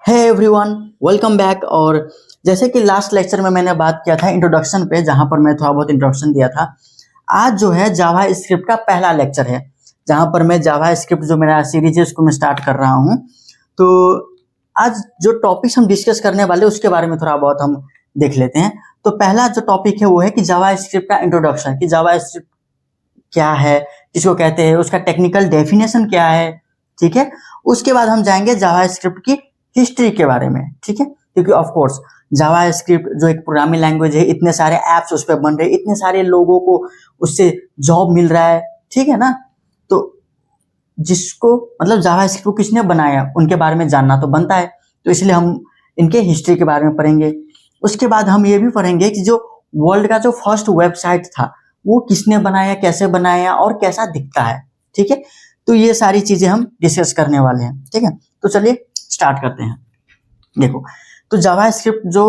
Hey everyone, welcome back. और जैसे कि लास्ट लेक्चर में मैंने बात किया था इंट्रोडक्शन पे, जहां पर मैं थोड़ा बहुत इंट्रोडक्शन दिया था। आज जो है जावा स्क्रिप्ट का पहला लेक्चर है, जहां पर मैं जावा स्क्रिप्ट जो मेरा सीरीज है उसको मैं स्टार्ट कर रहा हूं। तो आज जो टॉपिक्स हम डिस्कस करने वाले उसके बारे में थोड़ा बहुत हम देख लेते हैं। तो पहला जो टॉपिक है वो है कि जावा स्क्रिप्ट का इंट्रोडक्शन, कि जावा स्क्रिप्ट क्या है, किसको कहते हैं, उसका टेक्निकल डेफिनेशन क्या है। ठीक है, उसके बाद हम जाएंगे जावा स्क्रिप्ट की हिस्ट्री के बारे में। ठीक है, क्योंकि ऑफ कोर्स जावा स्क्रिप्ट जो एक प्रोग्रामिंग लैंग्वेज है, इतने सारे एप्स उस पर बन रहे हैं, इतने सारे लोगों को उससे जॉब मिल रहा है। ठीक है ना, तो जिसको मतलब जावा स्क्रिप्ट को किसने बनाया उनके बारे में जानना तो बनता है। तो इसलिए हम इनके हिस्ट्री के बारे में पढ़ेंगे। उसके बाद हम ये भी पढ़ेंगे कि जो वर्ल्ड का जो फर्स्ट वेबसाइट था वो किसने बनाया, कैसे बनाया और कैसा दिखता है। ठीक है, तो ये सारी चीजें हम डिस्कस करने वाले हैं। ठीक है, तो चलिए स्टार्ट करते हैं। देखो, तो जावा स्क्रिप्ट जो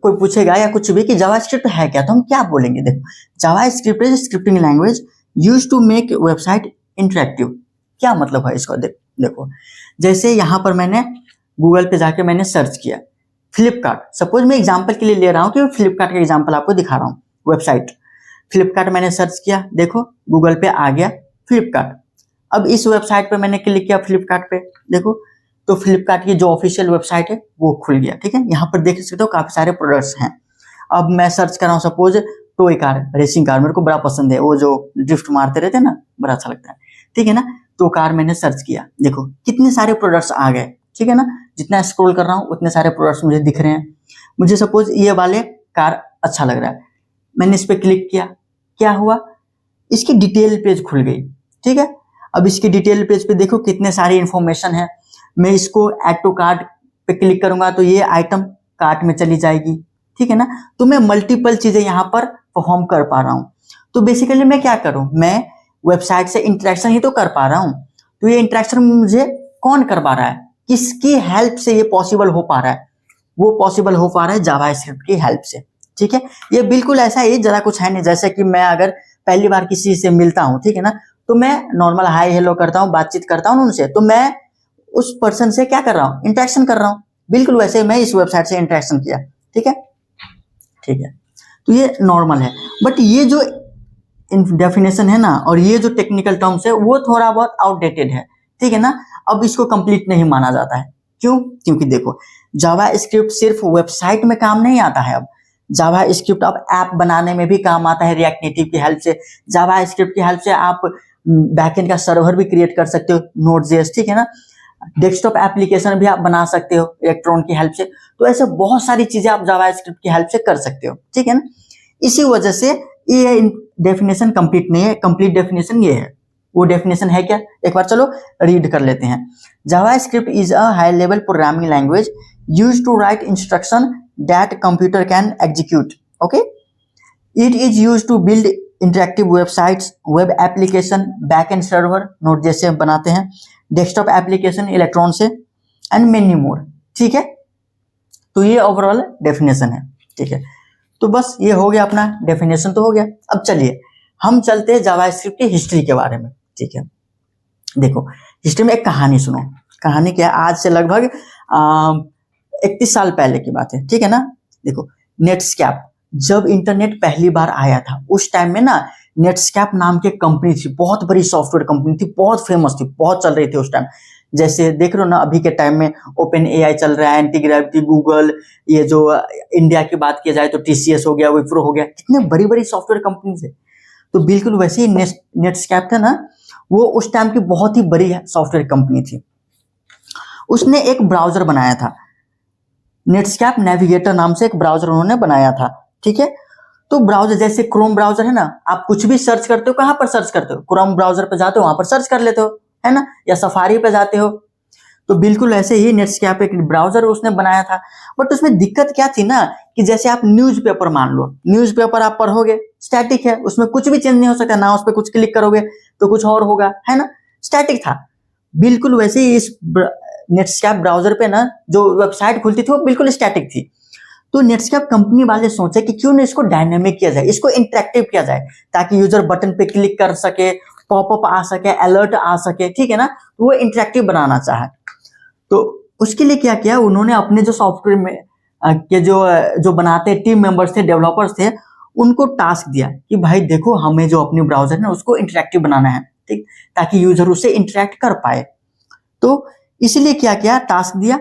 कोई पूछेगा या कुछ भी कि जावा स्क्रिप्ट है क्या, तो हम क्या बोलेंगे। देखो, JavaScript is scripting language use to make website interactive. क्या मतलब है इसको, देखो जैसे यहाँ पर मैंने गूगल पे जाके मैंने सर्च किया फ्लिपकार्ट। सपोज मैं एग्जांपल के लिए ले रहा हूँ कि फ्लिपकार्ट का एग्जांपल आपको दिखा रहा हूँ। वेबसाइट फ्लिपकार्ट मैंने सर्च किया, देखो गूगल पे आ गया फ्लिपकार्ट। अब इस वेबसाइट पे मैंने क्लिक किया फ्लिपकार्ट पे, देखो तो फ्लिपकार्ट की जो ऑफिशियल वेबसाइट है वो खुल गया। ठीक है, यहाँ पर देख सकते हो काफी सारे प्रोडक्ट्स हैं। अब मैं सर्च कर रहा हूँ suppose toy car, racing car मेरे को बड़ा पसंद है, वो जो ड्रिफ्ट मारते रहते हैं ना, बड़ा अच्छा लगता है। ठीक है ना, तो कार मैंने सर्च किया, देखो कितने सारे प्रोडक्ट्स आ गए। ठीक है ना, जितना स्क्रॉल कर रहा हूँ उतने सारे प्रोडक्ट्स मुझे दिख रहे हैं। मुझे सपोज ये वाले कार अच्छा लग रहा है, मैंने इस पर क्लिक किया, क्या हुआ, इसकी डिटेल पेज खुल गई। ठीक है, अब इसकी डिटेल पेज पे देखो कितने सारी इंफॉर्मेशन है। मैं इसको ऐड टू कार्ट पे क्लिक करूंगा तो ये आइटम कार्ट में चली जाएगी। ठीक है ना, तो मैं मल्टीपल चीजें यहाँ पर परफॉर्म कर पा रहा हूँ। तो बेसिकली मैं क्या करूँ, मैं वेबसाइट से इंटरेक्शन ही तो कर पा रहा हूँ। तो ये इंटरेक्शन मुझे कौन करवा रहा है, किसकी हेल्प से ये पॉसिबल हो पा रहा है, वो पॉसिबल हो पा रहा है जावा स्क्रिप्ट की हेल्प से। ठीक है, ये बिल्कुल ऐसा ही जरा कुछ है नहीं, जैसे कि मैं अगर पहली बार किसी से मिलता हूँ, ठीक है ना, तो मैं नॉर्मल हाय हेलो करता हूँ, बातचीत करता हूँ उनसे, तो मैं उस पर्सन से क्या कर रहा हूँ, इंटरेक्शन कर रहा हूँ। बिल्कुल वैसे मैं इस वेबसाइट से इंटरेक्शन किया। ठीक है, ठीक है, तो ये नॉर्मल है। बट ये जो डेफिनेशन है ना, और ये जो टेक्निकल टर्म्स है वो थोड़ा बहुत आउटडेटेड है। ठीक है ना, अब इसको कंप्लीट नहीं माना जाता है। क्यों, क्योंकि देखो जावा स्क्रिप्ट सिर्फ वेबसाइट में काम नहीं आता है। अब जावा स्क्रिप्ट अब ऐप बनाने में भी काम आता है रिएक्ट नेटिव की हेल्प से। जावा स्क्रिप्ट की हेल्प से आप बैकएंड का सर्वर भी क्रिएट कर सकते हो, नोड.जेएस। ठीक है ना, डेस्कटॉप एप्लीकेशन भी आप बना सकते हो इलेक्ट्रॉन की हेल्प से। तो ऐसे बहुत सारी चीजें आप जावा स्क्रिप्ट की हेल्प से कर सकते हो। ठीक है ना, इसी वजह से ये डेफिनेशन कंप्लीट नहीं है। कंप्लीट डेफिनेशन ये है, वो डेफिनेशन है क्या, एक बार चलो रीड कर लेते हैं। JavaScript is a high level programming language use to write instruction that computer can execute. Okay, it is use to build interactive websites, web application, back end server node जैसे बनाते हैं, desktop application Electron से, and many more. ठीक है, तो ये overall definition है। ठीक है, तो बस ये हो गया, अपना डेफिनेशन तो हो गया। अब चलिए हम चलते हैं जावा स्क्रिप्ट की हिस्ट्री के बारे में। ठीक है, देखो हिस्ट्री में एक कहानी सुनो। कहानी क्या है, आज से लगभग 31 साल पहले की बात है। ठीक है ना, देखो नेटस्कैप, जब इंटरनेट पहली बार आया था उस टाइम में ना, नेटस्कैप नाम की कंपनी थी, बहुत बड़ी सॉफ्टवेयर कंपनी थी, बहुत फेमस थी, बहुत चल रही थी उस टाइम। जैसे देख रहे हो ना अभी के टाइम में ओपन एआई चल रहा है, एंटीग्रेविटी, गूगल, ये जो इंडिया की बात किया जाए तो टीसीएस हो गया, विप्रो हो गया, कितने बड़ी बड़ी सॉफ्टवेयर कंपनी है। तो बिल्कुल वैसे ही नेटस्कैप था ना, वो उस टाइम की बहुत ही बड़ी सॉफ्टवेयर कंपनी थी। उसने एक ब्राउजर बनाया था, नेटस्कैप नेविगेटर नाम से एक ब्राउजर उन्होंने बनाया था। ठीक है, तो ब्राउजर जैसे क्रोम ब्राउजर है ना, आप कुछ भी सर्च करते हो, कहां पर सर्च करते हो, क्रोम ब्राउजर पे जाते हो, वहां पर सर्च कर लेते हो, है ना, या सफारी पे जाते हो। तो बिल्कुल ऐसे ही नेटस्कैप एक ब्राउजर उसने बनाया था। बट उसमें दिक्कत क्या थी ना, कि जैसे आप न्यूज़पेपर मान लो, न्यूज़पेपर आप पढ़ोगे, स्टैटिक है, उसमें कुछ भी चेंज नहीं हो सकता ना, उस पर कुछ क्लिक करोगे तो कुछ और होगा, है ना, स्टैटिक था। बिल्कुल वैसे ही इस नेटस्कैप ब्राउजर पे ना जो वेबसाइट खुलती थी वो बिल्कुल स्टैटिक थी। तो नेटस्कैप कंपनी वाले सोचे कि क्यों ना इसको डायनेमिक किया जाए, इसको इंटरेक्टिव किया जाए, ताकि यूजर बटन पे क्लिक कर सके, पॉपअप आ सके, अलर्ट आ सके। ठीक है ना, तो वो इंटरेक्टिव बनाना चाहे। तो उसके लिए क्या किया उन्होंने, अपने जो सॉफ्टवेयर में के जो बनाते टीम मेंबर्स थे, डेवलपर्स थे, उनको टास्क दिया कि भाई देखो हमें जो अपनी ब्राउजर है उसको इंटरेक्टिव बनाना है, ठीक, ताकि यूजर उससे इंटरेक्ट कर पाए। तो इसलिए क्या किया, टास्क दिया।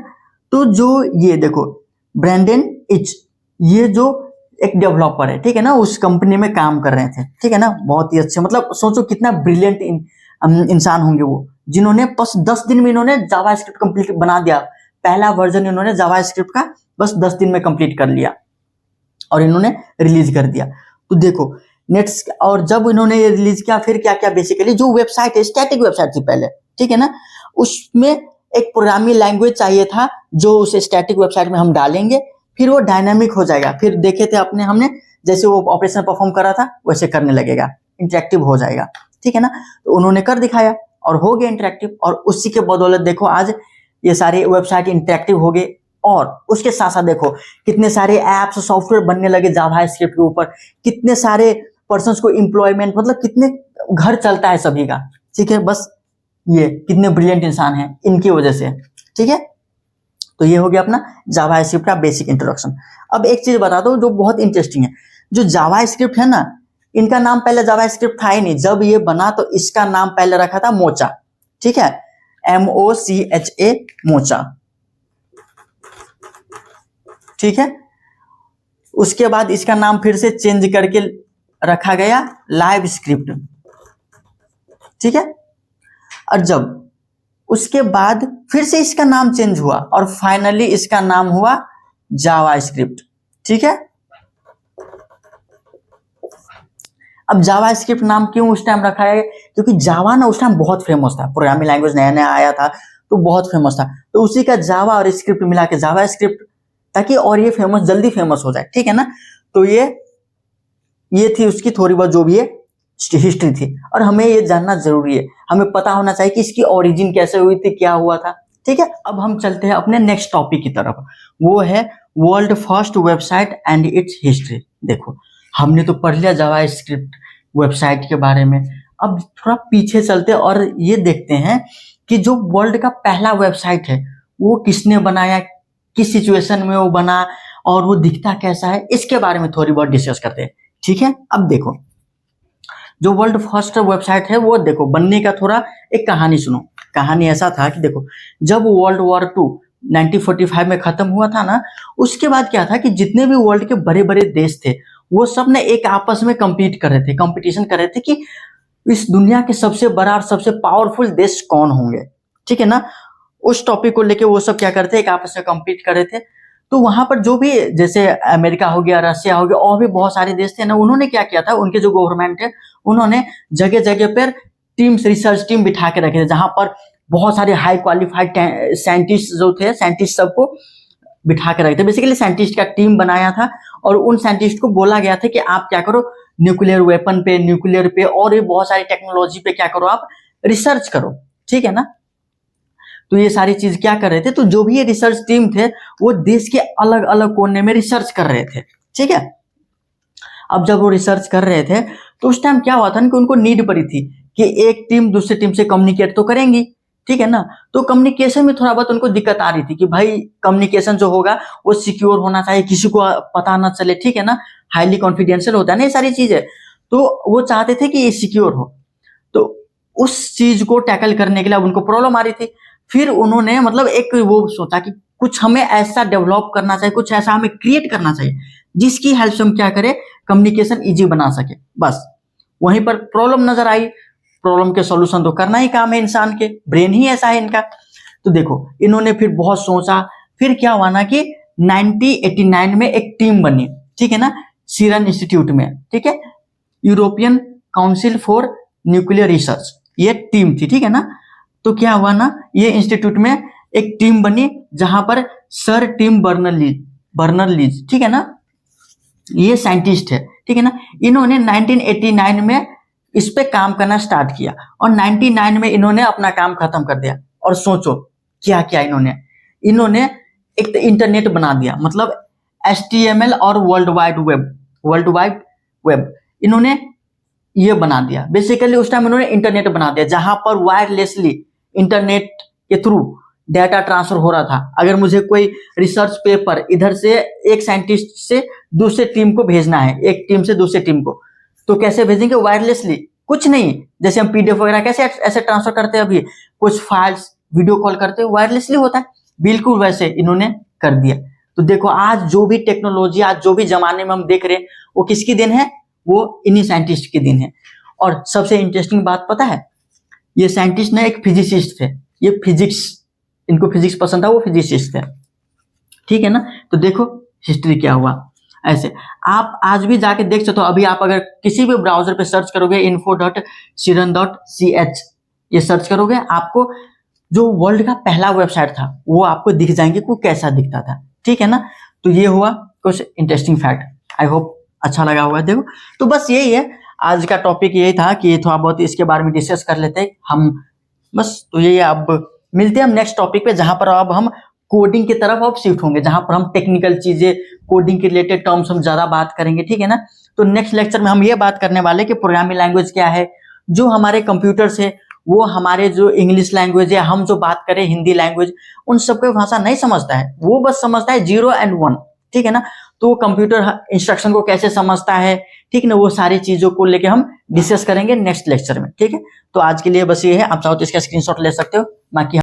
तो जो ये देखो ब्रैंडन इच, ये जो एक डेवलपर है, ठीक है ना, उस कंपनी में काम कर रहे थे, ठीक है ना, बहुत ही अच्छे, मतलब सोचो कितना ब्रिलियंट इंसान होंगे वो, जिन्होंने बस 10 दिन में इन्होंने जावास्क्रिप्ट कंप्लीट बना दिया। पहला वर्जन इन्होंने जावास्क्रिप्ट का बस 10 दिन में कंप्लीट कर लिया और इन्होंने रिलीज कर दिया। तो देखो नेक्स्ट, और जब इन्होंने ये रिलीज किया फिर क्या क्या, बेसिकली जो वेबसाइट है, स्टैटिक वेबसाइट थी पहले, ठीक है ना, उसमें एक प्रोग्रामिंग लैंग्वेज चाहिए था जो उस स्टैटिक वेबसाइट में हम डालेंगे, फिर वो डायनामिक हो जाएगा। फिर देखे थे हमने जैसे वो ऑपरेशन परफॉर्म कर रहा था वैसे करने लगेगा, इंटरेक्टिव हो जाएगा, ठीक है ना। तो उन्होंने कर दिखाया और हो गया इंटरेक्टिव, और उसी के बदौलत देखो आज ये सारे वेबसाइट इंटरेक्टिव हो गए। और उसके साथ साथ देखो कितने सारे एप्स सॉफ्टवेयर बनने लगे जावास्क्रिप्ट के ऊपर, कितने सारे पर्सन्स को एम्प्लॉयमेंट, मतलब कितने घर चलता है सभी का, ठीक है, बस ये कितने ब्रिलियंट इंसान हैं इनकी वजह से, ठीक है। तो ये हो गया अपना जावास्क्रिप्ट का बेसिक इंट्रोडक्शन। अब एक चीज बता दो जो बहुत इंटरेस्टिंग है, जो जावास्क्रिप्ट है ना, इनका नाम पहले जावास्क्रिप्ट था ही नहीं। जब ये बना तो इसका नाम पहले रखा था मोचा, ठीक है, MOCHA, मोचा, ठीक है। उसके बाद इसका नाम फिर से चेंज करके रखा गया लाइव स्क्रिप्ट, ठीक है। और जब उसके बाद फिर से इसका नाम चेंज हुआ और फाइनली इसका नाम हुआ जावास्क्रिप्ट, ठीक है। अब जावास्क्रिप्ट नाम क्यों उस टाइम रखा है, क्योंकि जावा ना उस टाइम बहुत फेमस था, प्रोग्रामिंग लैंग्वेज नया नया आया था तो बहुत फेमस था, तो उसी का जावा और स्क्रिप्ट मिला के जावास्क्रिप्ट, ताकि और ये फेमस, जल्दी फेमस हो जाए, ठीक है ना। तो ये थी उसकी थोड़ी बहुत जो भी है हिस्ट्री थी, और हमें ये जानना जरूरी है, हमें पता होना चाहिए कि इसकी ओरिजिन कैसे हुई थी, क्या हुआ था, ठीक है। अब हम चलते हैं अपने नेक्स्ट टॉपिक की तरफ, वो है world first website and it's history. देखो हमने तो पढ़ लिया जावास्क्रिप्ट वेबसाइट के बारे में, अब थोड़ा पीछे चलते और ये देखते हैं कि जो वर्ल्ड का पहला वेबसाइट है वो किसने बनाया, किस सिचुएशन में वो बना, और वो दिखता कैसा है, इसके बारे में थोड़ी बहुत डिस्कस करते हैं, ठीक है। अब देखो जो वर्ल्ड फर्स्ट वेबसाइट है वो देखो बनने का थोड़ा एक कहानी सुनो। कहानी ऐसा था कि देखो जब वर्ल्ड वॉर 2 1945 में खत्म हुआ था ना, उसके बाद क्या था कि जितने भी वर्ल्ड के बड़े बड़े देश थे वो सब ने एक आपस में कंपीट कर रहे थे, कंपटीशन कर रहे थे कि इस दुनिया के सबसे बड़ा और सबसे पावरफुल देश कौन होंगे, ठीक है ना। उस टॉपिक को लेके वो सब क्या करते एक आपस में कंपीट कर रहे थे। तो वहां पर जो भी जैसे अमेरिका हो गया, रशिया हो गया, और भी बहुत सारे देश थे ना, उन्होंने क्या किया था, उनके जो गवर्नमेंट है उन्होंने जगह जगह पर टीम्स, रिसर्च टीम बिठा के रखे थे, जहां पर बहुत सारे हाई क्वालिफाइड साइंटिस्ट जो थे, साइंटिस्ट सबको बिठा के रखे थे। बेसिकली साइंटिस्ट का टीम बनाया था और उन साइंटिस्ट को बोला गया था कि आप क्या करो, न्यूक्लियर वेपन पे, न्यूक्लियर पे और ये बहुत सारी टेक्नोलॉजी पे क्या करो, आप रिसर्च करो, ठीक है ना। तो ये सारी चीज क्या कर रहे थे, तो जो भी ये रिसर्च टीम थे वो देश के अलग अलग कोने में रिसर्च कर रहे थे, ठीक है। अब जब वो रिसर्च कर रहे थे तो उस टाइम क्या हुआ था कि उनको नीड पड़ी थी कि एक टीम दूसरी टीम से कम्युनिकेट तो करेंगी, ठीक है ना। तो कम्युनिकेशन में थोड़ा बहुत उनको दिक्कत आ रही थी कि भाई कम्युनिकेशन जो होगा वो सिक्योर होना चाहिए, किसी को पता ना चले, ठीक है ना, हाईली कॉन्फिडेंशियल होता है ना ये सारी चीजें। तो वो चाहते थे कि ये सिक्योर हो, तो उस चीज को टैकल करने के लिए अब उनको प्रॉब्लम आ रही थी। फिर उन्होंने मतलब एक वो सोचा कि कुछ हमें ऐसा डेवलप करना चाहिए, कुछ ऐसा हमें क्रिएट करना चाहिए जिसकी हेल्प से हम क्या करें, कम्युनिकेशन इजी बना सके। बस वहीं पर प्रॉब्लम नजर आई, प्रॉब्लम के सॉल्यूशन तो करना ही काम है इंसान के, ब्रेन ही ऐसा है इनका। तो देखो इन्होंने फिर बहुत सोचा, फिर क्या हुआ ना कि 1989 में एक टीम बनी, ठीक है ना, सीरम इंस्टीट्यूट में, ठीक है, European council for nuclear research, ये टीम थी, ठीक है ना। तो क्या हुआ ना, ये इंस्टीट्यूट में एक टीम बनी जहां पर सर टिम बर्नर-लीज, ठीक है ना, ये साइंटिस्ट है, ठीक है ना। इन्होंने 1989 में इस पे काम करना स्टार्ट किया और 99 में इन्होंने अपना काम खत्म कर दिया। और सोचो क्या क्या इन्होंने एक तो इंटरनेट बना दिया, मतलब HTML और वर्ल्ड वाइड वेब इन्होंने ये बना दिया। बेसिकली उस टाइम इन्होंने इंटरनेट बना दिया जहां पर वायरलेसली इंटरनेट के थ्रू डाटा ट्रांसफर हो रहा था, अगर मुझे कोई रिसर्च पेपर इधर से एक साइंटिस्ट से दूसरे टीम को भेजना है, एक टीम से दूसरे टीम को, तो कैसे भेजेंगे? वायरलेसली, कुछ नहीं, जैसे हम पीडीएफ वगैरह कैसे ऐसे ट्रांसफर करते हैं, अभी कुछ फाइल्स वीडियो कॉल करते हैं, वायरलेसली होता है, बिल्कुल वैसे इन्होंने कर दिया। तो देखो आज जो भी टेक्नोलॉजी, आज जो भी जमाने में हम देख रहे हैं, वो किसकी देन है? वो इन्हीं साइंटिस्ट की देन है। और सबसे इंटरेस्टिंग बात पता है, ये साइंटिस्ट ना एक फिजिसिस्ट थे, ये फिजिक्स, इनको फिजिक्स पसंद था, वो फिजिसिस्ट थे, ठीक है ना। तो देखो हिस्ट्री क्या हुआ। ऐसे आप आज भी जाके देख सकते हो, अभी आप अगर किसी भी ब्राउजर पे सर्च करोगे info.siren.ch, ये सर्च करोगे, आपको जो वर्ल्ड का पहला वेबसाइट था वो आपको दिख जाएंगे को कैसा दिखता था, ठीक है ना। तो ये हुआ कुछ इंटरेस्टिंग फैक्ट, आई होप अच्छा लगा हुआ है। देखो तो बस यही है, आज का टॉपिक यही था कि थोड़ा बहुत इसके बारे में डिस्कस कर लेते हैं हम, बस। तो यही है, अब मिलते हैं हम नेक्स्ट टॉपिक पे, जहां पर अब हम कोडिंग की तरफ अब शिफ्ट होंगे, जहां पर हम टेक्निकल चीजें, कोडिंग के रिलेटेड टर्म्स हम ज्यादा बात करेंगे, ठीक है ना। तो नेक्स्ट लेक्चर में हम ये बात करने वाले कि प्रोग्रामिंग लैंग्वेज क्या है, जो हमारे कंप्यूटर्स है वो हमारे जो इंग्लिश लैंग्वेज है, हम जो बात करें हिंदी लैंग्वेज, उन सबको भाषा नहीं समझता है, वो बस समझता है 0 और 1, ठीक है ना। तो कंप्यूटर इंस्ट्रक्शन को कैसे समझता है, ठीक है ना, वो सारी चीजों को लेके हम डिस्कस करेंगे नेक्स्ट लेक्चर में, ठीक है। तो आज के लिए बस ये है, आप चाहो तो इसका स्क्रीनशॉट ले सकते हो, बाकी